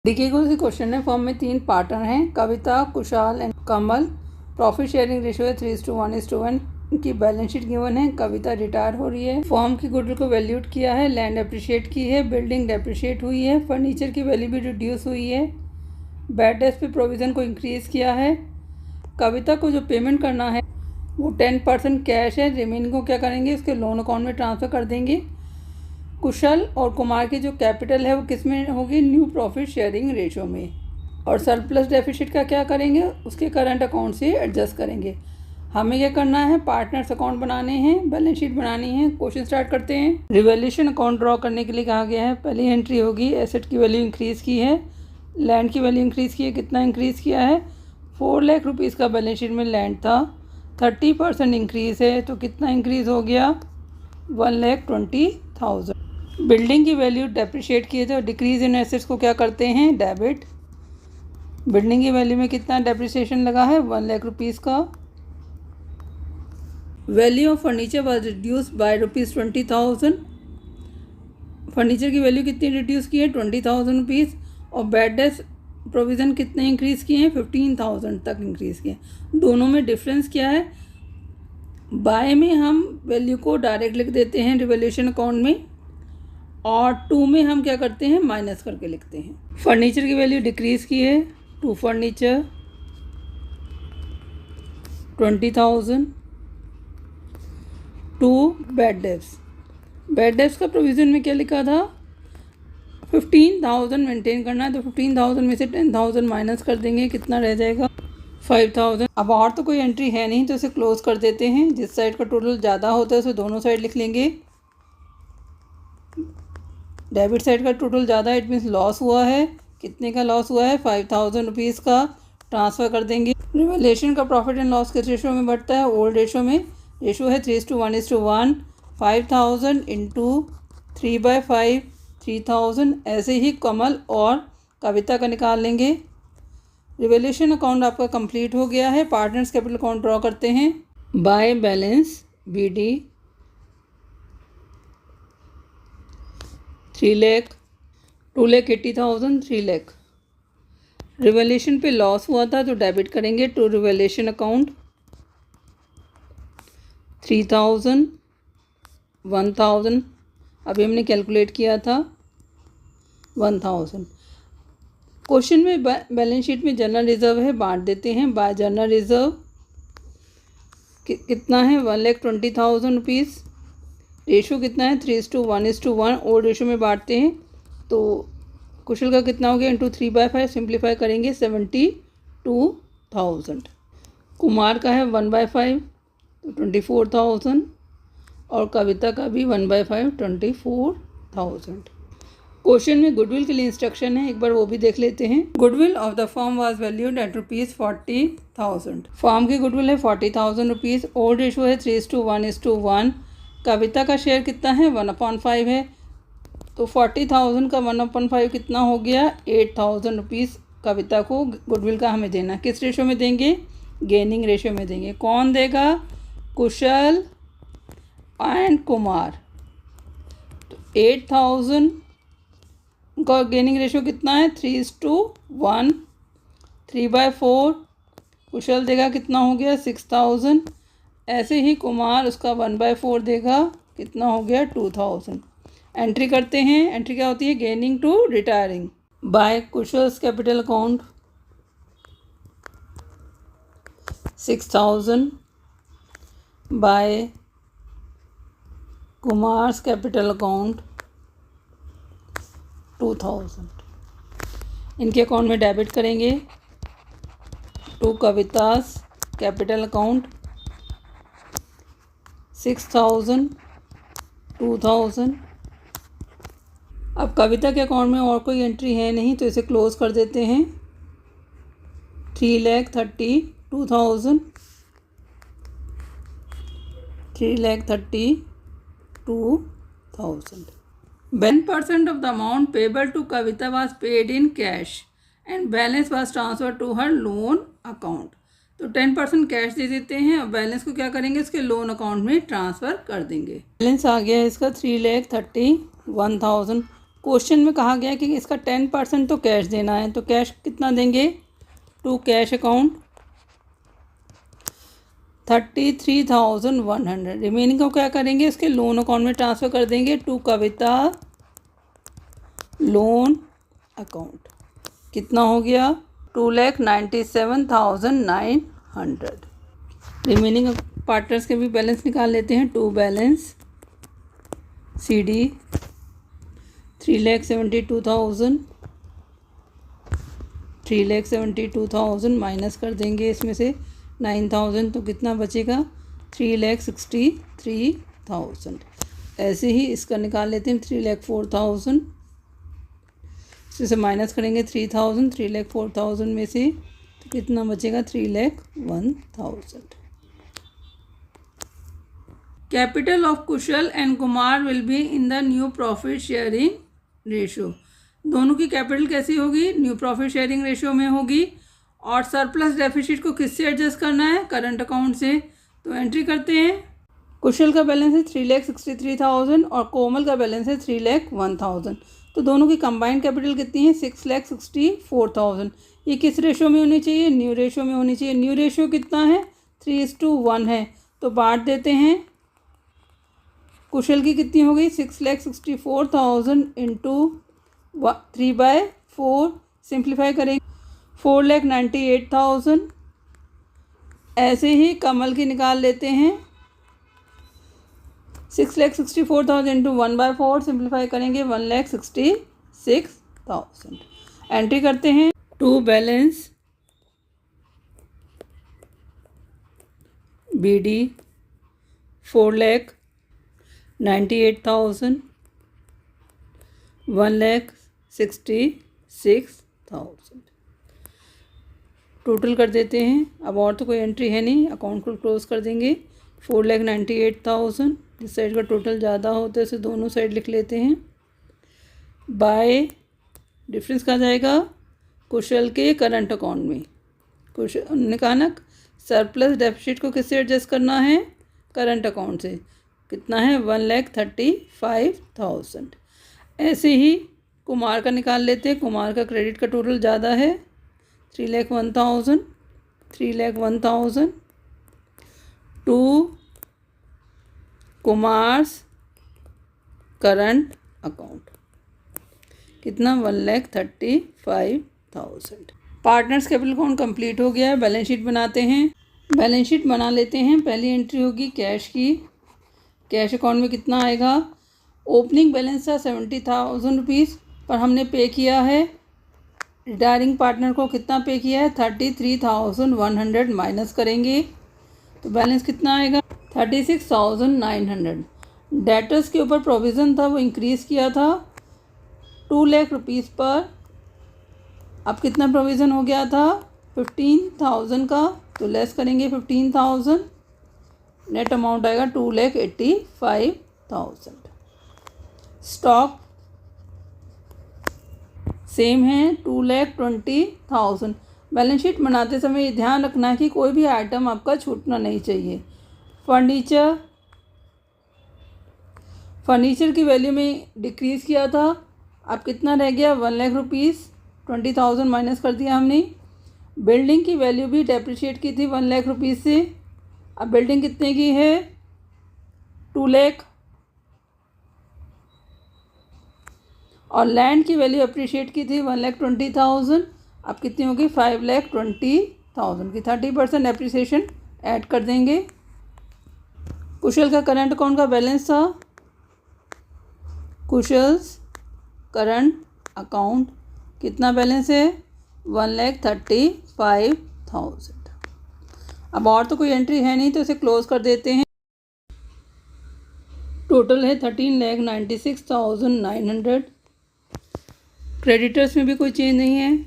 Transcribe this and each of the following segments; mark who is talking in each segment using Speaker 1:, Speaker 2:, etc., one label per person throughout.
Speaker 1: देखिए कौन क्वेश्चन है। फॉर्म में 3 पार्टनर हैं, Kavita, Kushal and Kamal. Profit sharing ratio है 3:1:1। इनकी बैलेंस शीट गिवन है। कविता रिटायर हो रही है। फॉर्म की गुडविल को वैल्यूड किया है। लैंड अप्रिशिएट की है। बिल्डिंग डेप्रिशिएट हुई है। फर्नीचर की वैल्यू भी रिड्यूस हुई है। बैड डेट्स पे प्रोविज़न को इंक्रीज़ किया है। कविता को जो पेमेंट करना है वो 10% कैश है। रिमेनिंग को क्या करेंगे, उसके लोन अकाउंट में ट्रांसफ़र कर देंगे। कुशल और कुमार की जो कैपिटल है वो किस में होगी, न्यू प्रॉफिट शेयरिंग रेशो में। और सरप्लस डेफिसिट का क्या करेंगे, उसके करंट अकाउंट से एडजस्ट करेंगे। हमें क्या करना है, पार्टनर्स अकाउंट बनाने हैं, बैलेंस शीट बनानी है। क्वेश्चन स्टार्ट करते हैं। रिवैल्यूएशन अकाउंट ड्रॉ करने के लिए कहा गया है। पहली एंट्री होगी, एसेट की वैल्यू इंक्रीज़ की है, लैंड की वैल्यू इंक्रीज़ की है। कितना इंक्रीज़ किया है, 4 लाख रुपीज़ का बैलेंस शीट में लैंड था, 30% इंक्रीज़ है तो कितना इंक्रीज़ हो गया, 1,20,000। बिल्डिंग की वैल्यू डेप्रिशिएट किए थे और डिक्रीज इन एसेट्स को क्या करते हैं, डेबिट। बिल्डिंग की वैल्यू में कितना डेप्रिसिएशन लगा है, 1 लाख रुपीज़ का। Value of furniture was reduce by ₹20,000। Furniture की वैल्यू कितनी रिड्यूस की है, 20,000 रुपीज़। और बैड डेट्स प्रोविज़न कितने इंक्रीज़ किए हैं, 15,000 तक इंक्रीज़ किए। दोनों में डिफरेंस क्या है, बाय में हम वैल्यू को डायरेक्ट लिख देते हैं रिवैल्यूएशन अकाउंट में, और 2 में हम क्या करते हैं, माइनस करके लिखते हैं। फर्नीचर की वैल्यू डिक्रीज़ की है, 2 furniture 20,000। 2 bad debts. Bad debts का प्रोविज़न में क्या लिखा था, 15,000 मेंटेन करना है, तो 15,000 में से 10,000 माइनस कर देंगे, कितना रह जाएगा, 5,000। अब और तो कोई एंट्री है नहीं तो इसे क्लोज कर देते हैं। जिस साइड का टोटल ज़्यादा होता है उसे दोनों साइड लिख लेंगे। डेबिट साइड का टोटल ज़्यादा, इट मीन्स लॉस हुआ है। कितने का लॉस हुआ है, 5,000 रुपीज़ का। ट्रांसफ़र कर देंगे। रिवैल्यूएशन का प्रॉफिट एंड लॉस किस रेशो में बढ़ता है, ओल्ड रेशो में। रेशो है 3:1:1। 5,000 इंटू 3/5, 3,000। ऐसे ही कमल और कविता का निकाल लेंगे। रिवैल्यूएशन अकाउंट आपका कंप्लीट हो गया है। पार्टनर्स कैपिटल अकाउंट ड्रॉ करते हैं। By balance BD 3 lakh, 2,80,000, 3 lakh. Revaluation पे लॉस हुआ था तो डेबिट करेंगे टू रिवैल्यूएशन अकाउंट। 3,000, 1,000, अभी हमने कैलकुलेट किया था, 1,000। क्वेश्चन में बैलेंस शीट में जनरल रिजर्व है, बांट देते हैं। बाय जनरल रिजर्व कितना है, 1,20,000 रुपीज़। रेशो कितना है, 3:1:1। ओल्ड रेशो में बांटते हैं तो कुशल का कितना हो गया, इंटू 3/5। सिंप्लीफाई करेंगे, 72,000। कुमार का है 1/5 तो 24,000। और कविता का भी 1/5, 24,000। क्वेश्चन में गुडविल के लिए इंस्ट्रक्शन है, एक बार वो भी देख लेते हैं। Goodwill of the firm was valued at ₹40,000। Firm की गुडविल है 40,000 रुपीज़। ओल्ड रेशो है 3:1:1। कविता का शेयर कितना है, 1/5 है, तो 40,000 का 1/5 कितना हो गया, 8,000 रुपीज़ कविता को गुडविल का हमें देना। किस रेशो में देंगे, गेनिंग रेशो में देंगे। कौन देगा, कुशल एंड कुमार। तो 8,000 का गेनिंग रेशो कितना है, 3:1। 3/4 कुशल देगा, कितना हो गया, 6,000। ऐसे ही कुमार उसका 1/4 देगा, कितना हो गया, 2,000। एंट्री करते हैं। एंट्री क्या होती है, gaining to retiring. By Kushal's capital account 6,000। By Kumar's capital account 2,000। इनके अकाउंट में डेबिट करेंगे टू कवितास कैपिटल अकाउंट 6,000, 2,000। अब कविता के अकाउंट में और कोई एंट्री है नहीं तो इसे क्लोज कर देते हैं। 3,32,000, 3,32,000। 10% of the amount payable to Kavita was paid in cash and balance was transferred to her loan account। तो 10% कैश दे देते हैं और बैलेंस को क्या करेंगे, इसके लोन अकाउंट में ट्रांसफ़र कर देंगे। बैलेंस आ गया है इसका 3,31,000। क्वेश्चन में कहा गया कि इसका 10% तो कैश देना है, तो कैश कितना देंगे, टू कैश अकाउंट 33,100। रिमेनिंग को क्या करेंगे, उसके लोन अकाउंट में ट्रांसफ़र कर देंगे टू कविता लोन अकाउंट। कितना हो गया, 2,97,900। रिमेनिंग पार्टनर्स के भी बैलेंस निकाल लेते हैं। टू बैलेंस CD 3,72,000, 3,72,000 माइनस कर देंगे इसमें से 9,000, तो कितना बचेगा, 3,63,000। ऐसे ही इसका निकाल लेते हैं 3,04,000, इससे माइनस करेंगे 3,000, 3,04,000 में से तो कितना बचेगा, 3,01,000। Capital of Kusal and Kumar will be in the new profit sharing ratio. दोनों की कैपिटल कैसी होगी, न्यू प्रॉफिट शेयरिंग रेशियो में होगी। और सरप्लस डेफिसिट को किससे एडजस्ट करना है, करंट अकाउंट से। तो एंट्री करते हैं। कुशल का बैलेंस है 3,63,000 और कोमल का बैलेंस है 3,01,000। तो दोनों की कंबाइंड कैपिटल कितनी है, 6,64,000। ये किस रेशियो में होनी चाहिए, न्यू रेशियो में होनी चाहिए। न्यू रेशियो कितना है, 3:1 है। तो बांट देते हैं। कुशल की कितनी हो गई, 6,64,000 इंटू 3/4, सिंप्लीफाई करेंगे 4,98,000। ऐसे ही कमल की निकाल लेते हैं, 6,64,000 इंटू 1/4, सिंप्लीफाई करेंगे 1,66,000। एंट्री करते हैं। To balance BD 4,98,000, 1,66,000। टोटल कर देते हैं। अब और तो कोई एंट्री है नहीं, अकाउंट को क्लोज कर देंगे। 4,98,000, इस साइड का टोटल ज़्यादा होता है, इसे दोनों साइड लिख लेते हैं। बाय डिफरेंस कहा जाएगा कुशल के करंट अकाउंट में। कुशल ने कहा ना, सरप्लस डेफिसिट को किससे एडजस्ट करना है, करंट अकाउंट से। कितना है, 1,35,000। ऐसे ही कुमार का निकाल लेते हैं। कुमार का क्रेडिट का टोटल ज़्यादा है, 3,01,000, 3,01,000 टू कुमार्स करंट अकाउंट। कितना, 1,35,000। पार्टनर्स कैपिटल अकाउंट कंप्लीट हो गया है। बैलेंस शीट बनाते हैं। बैलेंस शीट बना लेते हैं। पहली एंट्री होगी कैश की। कैश अकाउंट में कितना आएगा, ओपनिंग बैलेंस था 70,000 रुपीज़, पर हमने पे किया है रिटायरिंग पार्टनर को। कितना पे किया है, 33,100 माइनस करेंगे तो बैलेंस कितना आएगा, 36,900। डेटर्स के ऊपर प्रोविज़न था, वो इंक्रीज़ किया था 2 लाख रुपीज़ पर। अब कितना प्रोविज़न हो गया था, 15,000 का, तो लेस करेंगे 15,000, नेट अमाउंट आएगा 2,85,000। स्टॉक सेम है, 2,20,000। बैलेंस शीट बनाते समय ये ध्यान रखना है कि कोई भी आइटम आपका छूटना नहीं चाहिए। फर्नीचर की वैल्यू में डिक्रीज़ किया था, अब कितना रह गया, 1 लाख रुपीज़, 20,000 माइनस कर दिया हमने। बिल्डिंग की वैल्यू भी डेप्रिशिएट की थी 1 लाख रुपीज़ से, अब बिल्डिंग कितने की है, 2 लाख। और लैंड की वैल्यू अप्रिशिएट की थी 1,20,000, अब कितनी होगी, 5,20,000 की 30% एप्रिसिएशन ऐड कर देंगे। कुशल का करंट अकाउंट का बैलेंस था, कुशल्स करंट अकाउंट कितना बैलेंस है, 1,35,000। अब और तो कोई एंट्री है नहीं, तो इसे क्लोज कर देते हैं। टोटल है 13,96,900। क्रेडिटर्स में भी कोई चेंज नहीं है,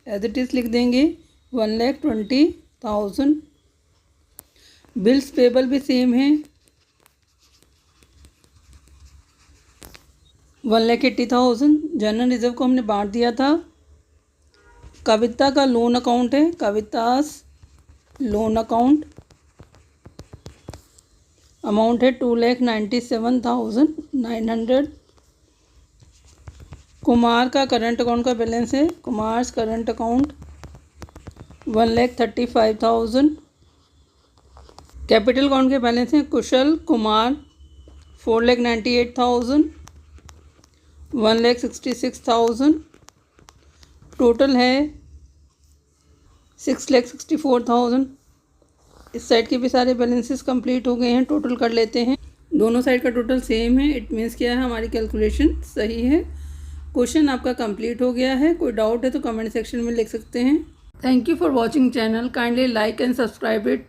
Speaker 1: एज इट इज़ लिख देंगे 1,20,000। बिल्स पेबल भी सेम है, 1,80,000। जनरल रिजर्व को हमने बांट दिया था। कविता का लोन अकाउंट है, कवितास लोन अकाउंट, अमाउंट है 2,97,900। कुमार का करंट अकाउंट का बैलेंस है, Kumars current account 1,35,000। Capital account के बैलेंस हैं कुशल कुमार 4,98,000, 1,66,000। टोटल है 6,64,000। इस साइड के भी सारे बैलेंसेस कंप्लीट हो गए हैं, टोटल कर लेते हैं। दोनों साइड का टोटल सेम है, इट मीन्स क्या है, हमारी कैलकुलेशन सही है। क्वेश्चन आपका कंप्लीट हो गया है। कोई डाउट है तो कमेंट सेक्शन में लिख सकते हैं। Thank you for watching channel, kindly like and subscribe it.